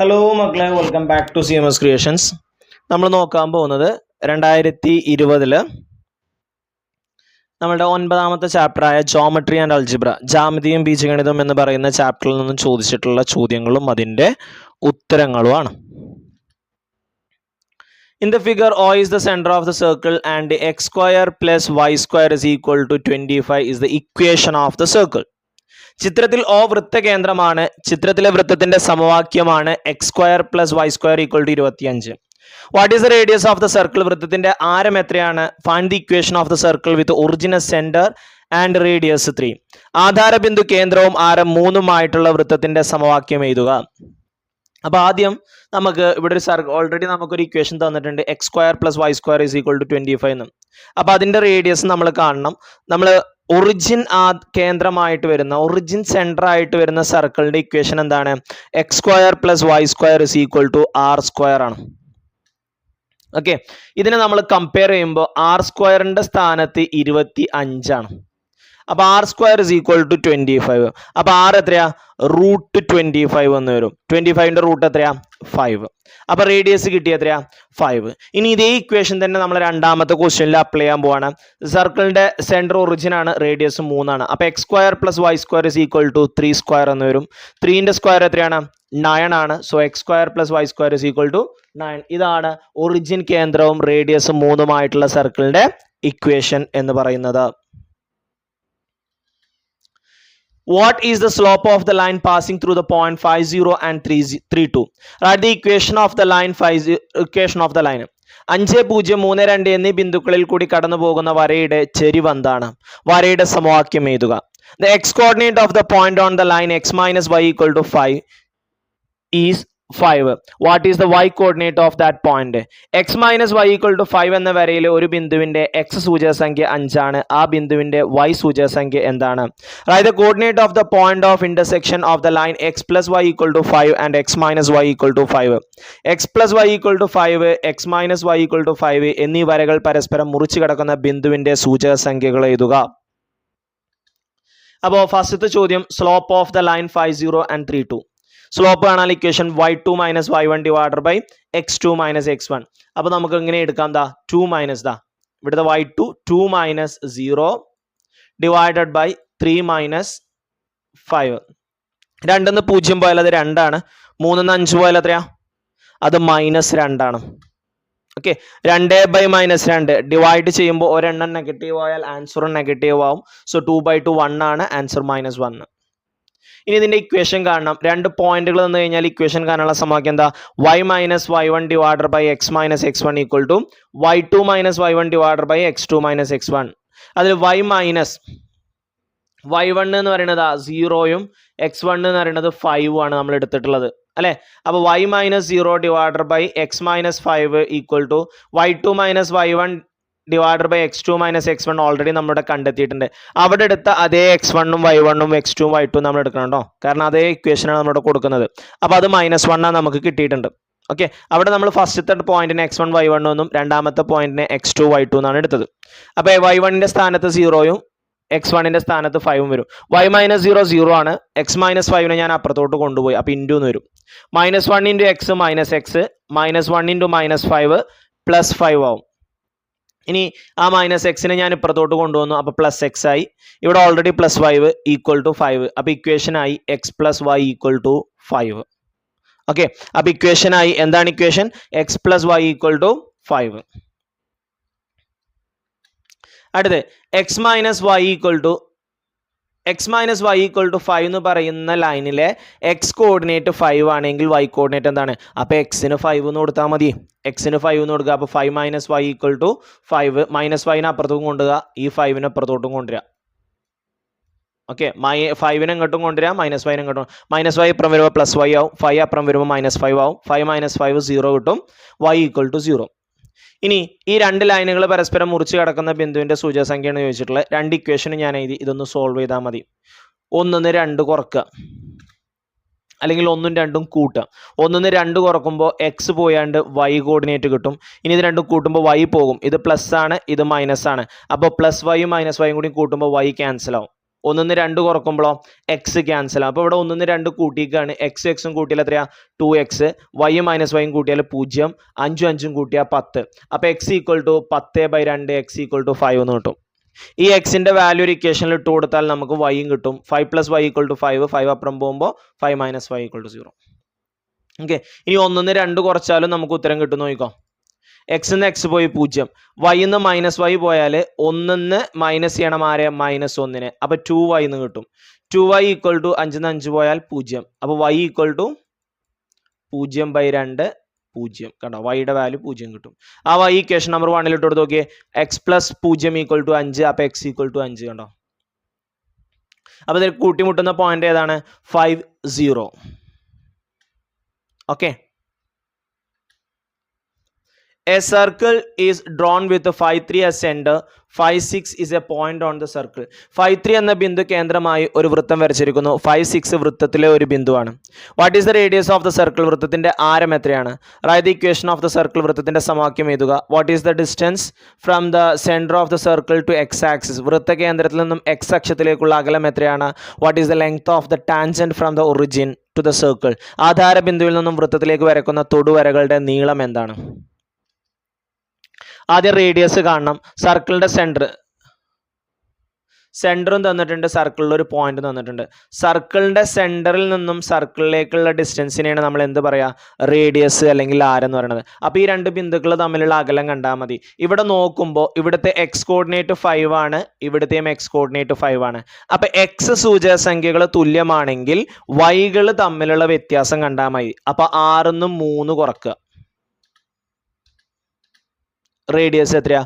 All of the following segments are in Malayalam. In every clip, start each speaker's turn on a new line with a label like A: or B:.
A: ഹലോ മക്കളെ, welcome back to CMS creations. നമ്മൾ നോക്കാൻ പോകുന്നത് 2020 നമ്മളുടെ 9ാമത്തെ ചാപ്റ്ററായ ജോമെട്രി ആൻഡ് അൾജിബ്ര, ജാമിതിയും ബീജഗണിതം എന്ന് പറയുന്ന ചാപ്റ്ററിൽ നിന്നും ചോദിച്ചിട്ടുള്ള ചോദ്യങ്ങളും അതിൻ്റെ ഉത്തരങ്ങളുമാണ്. In the figure, O is the center of the circle and x square plus y square is equal to 25 is the equation of the circle. ചിത്രത്തിൽ O വൃത്തകേന്ദ്രമാണ്. ചിത്രത്തിലെ വൃത്തത്തിന്റെ സമവാക്യമാണ് x square plus y square equal to 25. What is the radius of the circle? വൃത്തത്തിന്റെ ആരം എത്രയാണ്? Find the equation of the circle with origin centre and radius 3. ആധാരബിന്ദു കേന്ദ്രവും ആരം 3ഉമായിട്ടുള്ള വൃത്തത്തിന്റെ സമവാക്യം എഴുതുക. അപ്പൊ ആദ്യം നമുക്ക് ഇവിടെ ഒരു സർക്കിൾ ഓൾറെഡി നമുക്കൊരു ഇക്വേഷൻ തന്നിട്ടുണ്ട്, x square plus y square is equal to 25 എന്ന്. അപ്പൊ അതിന്റെ റേഡിയസ് നമ്മൾ കാണണം. നമ്മൾ ഒറിജിൻ കേന്ദ്രമായിട്ട് വരുന്ന ഒറിജിൻ സെന്റർ ആയിട്ട് വരുന്ന സർക്കിളിന്റെ ഇക്വേഷൻ എന്താണ്? X square plus y square is equal to r square ആണ്. ഓക്കെ, ഇതിനെ നമ്മൾ കമ്പയർ ചെയ്യുമ്പോൾ ആർ സ്ക്വയറിന്റെ സ്ഥാനത്ത് 25 ആണ്. അപ്പൊ r square is equal to 25. അപ്പൊ ആർ എത്രയാ? റൂട്ട് 25 എന്ന് വരും. 25ന്റെ റൂട്ട് എത്രയാ? 5. അപ്പൊ റേഡിയസ് കിട്ടിയ എത്രയാ? 5. ഇനി ഇതേ ഇക്വേഷൻ തന്നെ നമ്മൾ രണ്ടാമത്തെ ക്വസ്റ്റ്യനിൽ അപ്ലൈ ചെയ്യാൻ പോവാണ്. സർക്കിളിന്റെ സെന്റർ ഒറിജിൻ ആണ്, റേഡിയസ് 3 ആണ്. അപ്പൊ x square plus y square is equal to 3 square എന്ന് വരും. 3ന്റെ സ്ക്വയർ എത്രയാണ്? 9 ആണ്. So x square plus y square is equal to 9. ഇതാണ് ഒറിജിൻ കേന്ദ്രവും റേഡിയസ് 3ഉമായിട്ടുള്ള സർക്കിളിന്റെ ഇക്വേഷൻ എന്ന് പറയുന്നത്. What is the slope of the line passing through the point 50 and 32? Write the equation of the line 50 equation of the line. 5, 0, 3, 2 എന്നീ ബിന്ദുക്കളിൽ കൂടി കടന്നു പോകുന്ന വരയുടെ ചെരിവ് എന്താണ്? വരയുടെ സമവാക്യം എഴുതുക. The x coordinate of the point on the line x minus y equal to 5 is 5. What is the y coordinate of that point? x minus y equal to 5 എന്ന വരയിലെ ഒരു ബിന്ദുവിന്റെ x സൂചക സംഖ്യ 5 ആണ്. ആ ബിന്ദുവിന്റെ y സൂചക സംഖ്യ എന്താണ്? Write the coordinate of the point of intersection of the line x plus y equal to 5 and x minus y equal to 5. x plus y equal to 5, x minus y equal to 5 എന്നീ വരകൾ പരസ്പരം മുറിച്ചു കിടക്കുന്ന ബിന്ദുവിന്റെ സൂചക സംഖ്യകൾ എഴുതുക. അപ്പോൾ ഫസ്റ്റത്തെ ചോദ്യം, slope of the line 50 and 32. Slope കാണാൻ equation y2 minus y1 divided by x2 minus x1. അപ്പൊ നമുക്ക് ഇങ്ങനെ എടുക്കാം, 2 മൈനസ് ഇവിടുത്തെ y2 2 minus 0 divided by 3 minus 5. 2 0 പോയാൽ അത് 2 ആണ്. 3 5 പോയാൽ എത്രയാ? അത് മൈനസ് 2 ആണ്. ഓക്കെ, 2 ബൈ മൈനസ് 2 ഡിവൈഡ് ചെയ്യുമ്പോൾ ഒരെണ്ണം നെഗറ്റീവ് ആയാൽ ആൻസറും നെഗറ്റീവ് ആവും. സോ 2/2 1 ആണ്, ആൻസർ -1. ഇനി ഇതിന്റെ ഇക്വേഷൻ കാണണം. 2 പോയിന്റുകൾ തന്നു കഴിഞ്ഞാൽ ഇക്വേഷൻ കാണാനുള്ള സമവാക്യം എന്താ? y minus y1 divided by x minus x1 equal to y2 minus y1 divided by x2 minus x1. അതിൽ y മൈനസ് y1 എന്ന് പറയുന്നത് 0യും x1 എന്ന് പറയുന്നത് 5 ആണ് നമ്മൾ എടുത്തിട്ടുള്ളത്, അല്ലെ? അപ്പൊ y minus 0 divided by x minus 5 equal to y2 minus y1 divided by x2 minus x1 already നമ്മുടെ കണ്ടെത്തിയിട്ടുണ്ട്. അവിടെ എടുത്ത അതേ x1ഉം y1ഉം x2ഉം y2ഉം നമ്മൾ എടുക്കണം കേട്ടോ, കാരണം അതേ ഇക്വേഷനാണ് നമ്മളിവിടെ കൊടുക്കുന്നത്. അപ്പൊ അത് -1 നമുക്ക് കിട്ടിയിട്ടുണ്ട്. ഓക്കെ, അവിടെ നമ്മൾ ഫസ്റ്റത്തെ പോയിന്റിനെ x1 y1 എന്നും രണ്ടാമത്തെ പോയിന്റിനെ x2 y2 എന്നാണ് എടുത്തത്. അപ്പൊ y1ന്റെ സ്ഥാനത്ത് 0യും x1ന്റെ സ്ഥാനത്ത് 5ഉം വരും. y മൈനസ് 0 0 ആണ്. x മൈനസ് 5നെ ഞാൻ അപ്പുറത്തോട്ട് കൊണ്ടുപോയി, അപ്പൊ ഇൻറ്റു എന്ന് വരും. -1 into x minus x, -1 into -5 plus 5 ആവും. ഇനി ആ മൈനസ് എക്സിനെ ഞാൻ ഇപ്പുറത്തോട്ട് കൊണ്ടുവന്നു, അപ്പൊ പ്ലസ് എക്സ് ആയി. ഇവിടെ ഓൾറെഡി +5 ഈക്വൽ ടു 5. അപ്പൊ ഇക്വേഷൻ ആയി x plus y equal to 5. Okay, അപ്പൊ ഇക്വേഷൻ ആയി എന്താണ് equation? X plus y equal to 5. അടുത്ത് x minus y equal to 5 എന്ന് പറയുന്ന ലൈനിലെ എക്സ് കോർഡിനേറ്റ് 5 ആണെങ്കിൽ വൈ കോർഡിനേറ്റ് എന്താണ്? അപ്പൊ എക്സിന് 5 എന്ന് കൊടുത്താൽ മതി. എക്സിന് 5 എന്ന് കൊടുക്കുക. അപ്പൊ 5 മൈനസ് വൈ ഈക്വൽ ടു 5. -5നെ അപ്പുറത്തോട്ടും കൊണ്ടുവരിക, ഈ 5നെ അപ്പുറത്തോട്ടും കൊണ്ടുവരിക. ഓക്കെ, 5നെ ഇങ്ങോട്ടും കൊണ്ടുവരിക, -5നെ ഇങ്ങോട്ടും. -5 അപ്പുറം വരുമ്പോൾ +y ആവും, 5 അപ്പുറം വരുമ്പോൾ -5 ആവും. 5 മൈനസ് 5 0 കിട്ടും, y ഈക്വൽ ടു 0. ഇനി ഈ 2 ലൈനുകൾ പരസ്പരം മുറിച്ച് കിടക്കുന്ന ബിന്ദുവിന്റെ സൂചക സംഖ്യയാണ് ചോദിച്ചിട്ടുള്ളത്. 2 ഇക്വേഷൻ ഞാൻ എഴുതി, ഇതൊന്ന് സോൾവ് ചെയ്താൽ മതി. 1ന്ന് 2 കുറക്കുക, അല്ലെങ്കിൽ 1ഉം 2ഉം കൂട്ടുക. 1ന്ന് 2 കുറക്കുമ്പോൾ എക്സ് പോയാണ്ട് y കോർഡിനേറ്റ് കിട്ടും. ഇനി ഇത് രണ്ടും കൂട്ടുമ്പോൾ y പോകും. ഇത് പ്ലസ് ആണ്, ഇത് മൈനസ് ആണ്. അപ്പോൾ +y ഉം -y കൂടി കൂട്ടുമ്പോൾ y ക്യാൻസൽ ആവും. 1 2 കുറക്കുമ്പോഴോ എക്സ് ക്യാൻസൽ. അപ്പോൾ ഇവിടെ 1 2 കൂട്ടിക്കാണ്, എക്സും കൂട്ടിയാൽ എത്രയാ 2x, y മൈനസ് വൈയും കൂട്ടിയാൽ 0, 5 5 കൂട്ടിയാൽ 10. അപ്പോൾ x equal to 10/2, x equal to 5 എന്ന് കിട്ടും. ഈ എക്സിന്റെ വാല്യൂ ഒരു ഇക്വേഷനിൽ ഇട്ട് കൊടുത്താൽ നമുക്ക് വൈയും കിട്ടും. 5 + y = 5, 5 അപ്പുറം പോകുമ്പോൾ 5 - y = 0. ഓക്കെ, ഇനി 1 2 കുറച്ചാലും നമുക്ക് ഉത്തരം കിട്ടും. നോക്കിക്കോ, എക്സിന്ന് എക്സ് പോയി 0, വൈന്ന് -y പോയാൽ 1 മൈനസ് ചെയ്യണം ആരെ, -1. അപ്പോൾ 2y എന്ന് കിട്ടും. 2y ഈക്വൽ ടു 5 5 പോയാൽ 0. അപ്പോൾ y ഈക്വൽ ടു 0/2, 0. കണ്ടോ, വൈയുടെ വാല്യൂ 0 കിട്ടും. ആ y ഇക്വേഷൻ നമ്പർ 1 ഇട്ട് കൊടുത്ത് നോക്കിയേ, x + 0 = 5. അപ്പോൾ x ഈക്വൽ ടു 5. കണ്ടോ, അപ്പോൾ ഇതിൽ കൂട്ടിമുട്ടുന്ന പോയിന്റ് ഏതാണ്, 5 0. Okay, a circle is drawn with 5 3 as center, 5 6 is a point on the circle. 5 3 എന്ന ബിന്ദു കേന്ദ്രമായി ഒരു വൃത്തം വരച്ചിരിക്കുന്നു. 5 6 വൃത്തത്തിലെ ഒരു ബിന്ദുവാണ്. What is the radius of the circle, വൃത്തത്തിന്റെ ആരം എത്രയാണ്? Write the equation of the circle, വൃത്തത്തിന്റെ സമവാക്യം എഴുതുക. What is the distance from the centre of the circle to x axis, വൃത്ത കേന്ദ്രത്തിൽ നിന്നും എക്സ് അക്ഷത്തിലേക്കുള്ള അകലം എത്രയാണ്? What is the length of the tangent from the origin to the circle, ആധാര ബിന്ദുവിൽ നിന്നും വൃത്തത്തിലേക്ക് വരയ്ക്കുന്ന തൊടുവരകളുടെ നീളം എന്താണ്? ആദ്യം റേഡിയസ് കാണണം. സർക്കിളിന്റെ സെന്ററും തന്നിട്ടുണ്ട്, സർക്കിളിൽ ഒരു പോയിന്റ് തന്നിട്ടുണ്ട്. സർക്കിളിന്റെ സെന്ററിൽ നിന്നും സർക്കിളിലേക്കുള്ള ഡിസ്റ്റൻസിനെയാണ് നമ്മൾ എന്ത് പറയാ, റേഡിയസ് അല്ലെങ്കിൽ ആരം എന്ന് പറയുന്നത്. അപ്പോൾ ഈ രണ്ട് ബിന്ദുക്കൾ തമ്മിലുള്ള അകലം കണ്ടാൽ മതി. ഇവിടെ നോക്കുമ്പോൾ ഇവിടുത്തെ എക്സ് കോർഡിനേറ്റ് 5 ആണ്, ഇവിടുത്തെയും എക്സ് കോർഡിനേറ്റ് 5 ആണ്. അപ്പോൾ എക്സ് സൂചക സംഖ്യകൾ തുല്യമാണെങ്കിൽ വൈകൾ തമ്മിലുള്ള വ്യത്യാസം കണ്ടാൽ മതി. അപ്പോൾ 6 ന്ന് 3 കുറക്കുക, റേഡിയസ് എത്രയാ,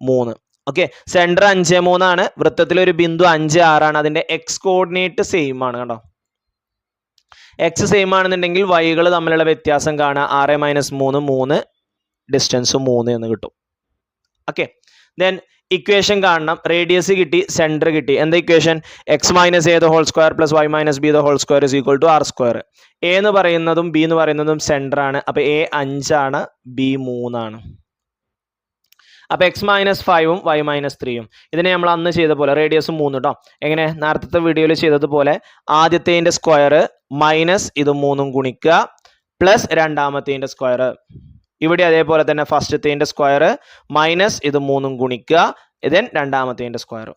A: 3. ഓക്കെ, സെന്റർ 5 3 ആണ്, വൃത്തത്തിൽ ഒരു ബിന്ദു 5 6 ആണ്. അതിന്റെ എക്സ് കോർഡിനേറ്റ് സെയിം ആണ്. കണ്ടോ, എക്സ് സെയിം ആണെന്നുണ്ടെങ്കിൽ വൈകൾ തമ്മിലുള്ള വ്യത്യാസം കാണുക. 6 - 3 3, ഡിസ്റ്റൻസ് 3 എന്ന് കിട്ടും. ഓക്കെ, ദെൻ ഇക്വേഷൻ കാണണം. റേഡിയസ് കിട്ടി, സെന്റർ കിട്ടി. എന്താ equation? x - a the whole square plus y - b the whole square is equal to r square. a എന്ന് പറയുന്നതും b എന്ന് പറയുന്നതും സെന്റർ ആണ്. അപ്പോൾ a 5 ആണ്, b 3 ആണ്. അപ്പോൾ x - 5 y - 3. ഇതിനെ നമ്മൾ അന്ന് ചെയ്ത പോലെ റേഡിയസ് 3 കേട്ടോ. എങ്ങനെ, നേരത്തെ വീഡിയോയിൽ ചെയ്തതുപോലെ ആദ്യത്തേതിൻ്റെ സ്ക്വയർ മൈനസ് ഇത് 3 ഗുണിക്കുക പ്ലസ് രണ്ടാമത്തേതിൻ്റെ സ്ക്വയർ. ഇവിടെ അതേപോലെ തന്നെ ഫസ്റ്റത്തേതിൻ്റെ സ്ക്വയർ മൈനസ് ഇത് 3 ഗുണിക്കുക, ഇതൻ രണ്ടാമത്തേതിൻ്റെ സ്ക്വയർ.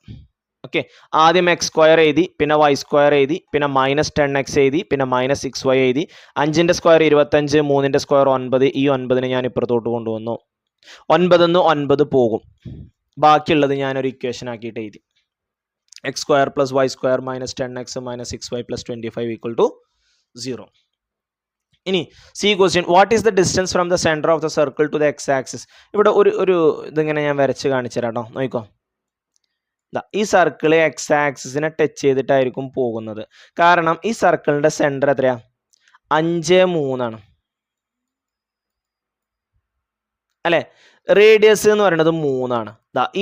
A: ഓക്കെ, ആദ്യം എക്സ് സ്ക്വയർ എഴുതി, പിന്നെ വൈ സ്ക്വയർ എഴുതി, പിന്നെ -10x എഴുതി, പിന്നെ -6y എഴുതി. 5ന്റെ സ്ക്വയർ 25, 3ന്റെ സ്ക്വയർ 9. ഈ 9നെ ഞാൻ ഇപ്പുറത്തോട്ട് കൊണ്ടുവന്നു. 9 ന്ന് 9 പോകും. ബാക്കിയുള്ളത് ഞാനൊരു ഇക്വേഷൻ ആക്കിയിട്ട് എഴുതി. X square plus y square -10x - 6y + 25 = 0. ഇനി C question, what is the distance from the centre of the circle to the x axis. ഇവിടെ ഒരു ഇതിങ്ങനെ ഞാൻ വരച്ച് കാണിച്ചു തരാം കേട്ടോ. നോക്കിക്കോ, ഈ സർക്കിൾ എക്സ് ആക്സിസിനെ ടച്ച് ചെയ്തിട്ടായിരിക്കും പോകുന്നത്. കാരണം ഈ സർക്കിളിന്റെ സെന്റർ എത്രയാ, 5 3 ആണ് അല്ലെ. റേഡിയസ് എന്ന് പറയുന്നത് 3 ആണ്.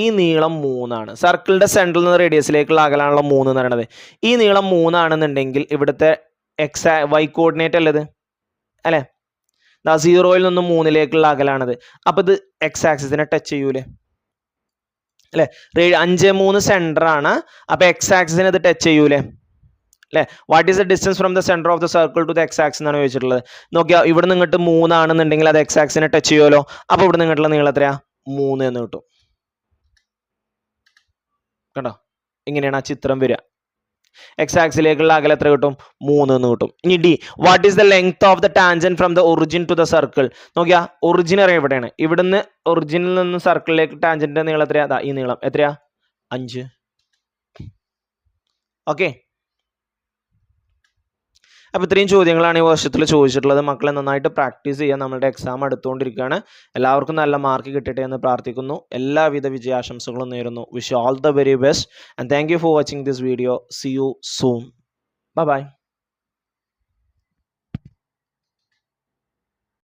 A: ഈ നീളം 3 ആണ്. സർക്കിളിന്റെ സെന്ററിൽ നിന്ന് റേഡിയസിലേക്കുള്ള അകലാണല്ലോ 3 എന്ന് പറയുന്നത്. ഈ നീളം 3 ആണെന്നുണ്ടെങ്കിൽ ഇവിടുത്തെ വൈ കോർഡിനേറ്റ് അല്ലത് അല്ലെ. 0യിൽ നിന്നും 3ലേക്കുള്ള അകലാണത്. അപ്പൊ ഇത് എക്സ് ആക്സിസിനെ ടച്ച് ചെയ്യൂലേ അല്ലെ. 5 3 സെന്റർ ആണ്, അപ്പൊ എക്സ് ആക്സിസിനെ ഇത് ടച്ച് ചെയ്യൂലേ അല്ലെ. What is the distance from the centre of the circle to the x axis എന്നാണ് ചോദിച്ചിട്ടുള്ളത്. നോക്കിയാൽ ഇവിടെ നിന്നിട്ട് 3 ആണെന്നുണ്ടെങ്കിൽ അത് എക്സ് ആക്സിസിനെ ടച്ച് ചെയ്യുമല്ലോ. അപ്പൊ ഇവിടെ നിന്നിട്ടുള്ള നീളം എത്രയാ, 3 എന്ന് കിട്ടും. കണ്ടോ, ഇങ്ങനെയാണ് ആ ചിത്രം വരിക. എക്സ് ആക്സിസിലേക്കുള്ള അകലം എത്ര കിട്ടും, 3 എന്ന് കിട്ടും. ഇനി D, what is the length of the tangent from the origin to the circle. നോക്കിയാ, ഒറിജിൻ അറിയാം എവിടെയാണ്. ഇവിടുന്ന് ഒറിജിനിൽ നിന്ന് സർക്കിളിലേക്ക് ടാൻജന്റിന്റെ നീളം എത്രയാ, ഈ നീളം എത്രയാ, 5. ഓക്കെ, അപ്പോൾ ഇത്രയും ചോദ്യങ്ങളാണ് ഈ വർഷത്തിൽ ചോദിച്ചിട്ടുള്ളത്. മക്കളെ നന്നായിട്ട് പ്രാക്ടീസ് ചെയ്യാൻ, നമ്മളുടെ എക്സാം അടുത്തുകൊണ്ടിരിക്കുകയാണ്. എല്ലാവർക്കും നല്ല മാർക്ക് കിട്ടട്ടെ എന്ന് പ്രാർത്ഥിക്കുന്നു. എല്ലാവിധ വിജയാശംസകളും നേരുന്നു. Wish all the very best and thank you for watching this video. C you soon. Bye bye.